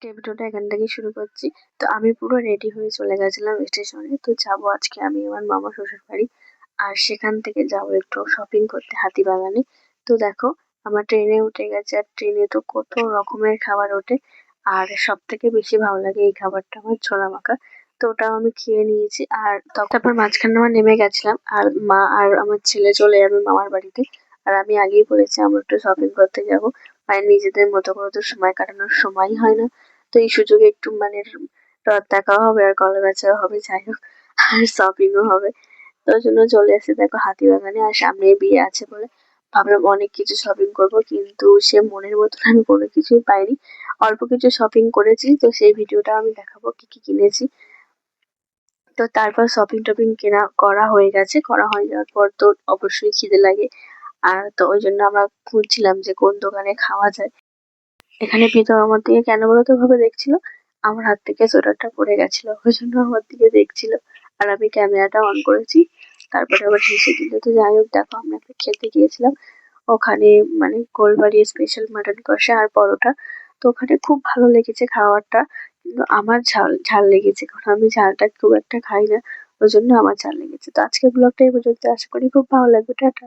আজকে ভিডিওটা এখান থেকেই শুরু করছি। তো আমি পুরো রেডি হয়ে চলে গেছিলাম স্টেশনে। তো যাবো আজকে আমি আমার মামা শ্বশুর বাড়ি। আর সেখান থেকে যাবো একটু শপিং করতে হাতিবাগানে। তো দেখো আমার ট্রেনে উঠে গেছে, আর ট্রেনে তো কত রকমের খাবার ওঠে। আর সব থেকে বেশি ভালো লাগে এই খাবারটা আমার, ছোলা মাখা। তো ওটাও আমি খেয়ে নিয়েছি। আর তারপর মাঝখানে আমার নেমে গেছিলাম, আর মা আর আমার ছেলে চলে যাবে মামার বাড়িতে। আর আমি আগেই বলেছি আমরা একটু শপিং করতে যাবো। মানে নিজেদের মতো করে তো সময় কাটানোর সময়ই হয় না। তো এই সুযোগে একটু মানে রথ দেখাও হবে, আর গলা বেচাও হবে, যাই হোক, আর শপিংও হবে। তো ওই জন্য চলে এসেছে দেখো হাতিবাগানে। আর সামনে বিয়ে আছে বলে ভাবলাম অনেক কিছু শপিং করব, কিন্তু সে মনের মতন আমি কোনো কিছুই পাইনি। অল্প কিছু শপিং করেছি, তো সেই ভিডিওটা আমি দেখাবো কি কি কিনেছি। তো তারপর শপিং টপিং কেনা করা হয়ে গেছে, করা হয়ে যাওয়ার পর তো অবশ্যই খিদে লাগে। আর তো ওই জন্য আমরা খুঁজছিলাম যে কোন দোকানে খাওয়া যায়। এখানে প্রীতম আমার দিকে কেন বলতো ভাবে দেখছিল, আমার হাত থেকে সোয়েটারটা পড়ে গেছিল, ওই জন্য আমার দিকে দেখছিল। আর আমি ক্যামেরাটা অন করেছি, তারপরে আবার হেসে দিল। তো যাই হোক, দেখো আমরা একটা খেতে গিয়েছিলাম ওখানে, মানে গোলবাড়ির স্পেশাল মাটন কষা আর পরোটা। তো ওখানে খুব ভালো লেগেছে খাবারটা, কিন্তু আমার ঝাল ঝাল লেগেছে, কারণ আমি ঝালটা খুব একটা খাই না, ওই জন্য আমার ঝাল লেগেছে। তো আজকের ব্লগটা এই পর্যন্ত, আশা করি খুব ভালো লাগবে। টাটা।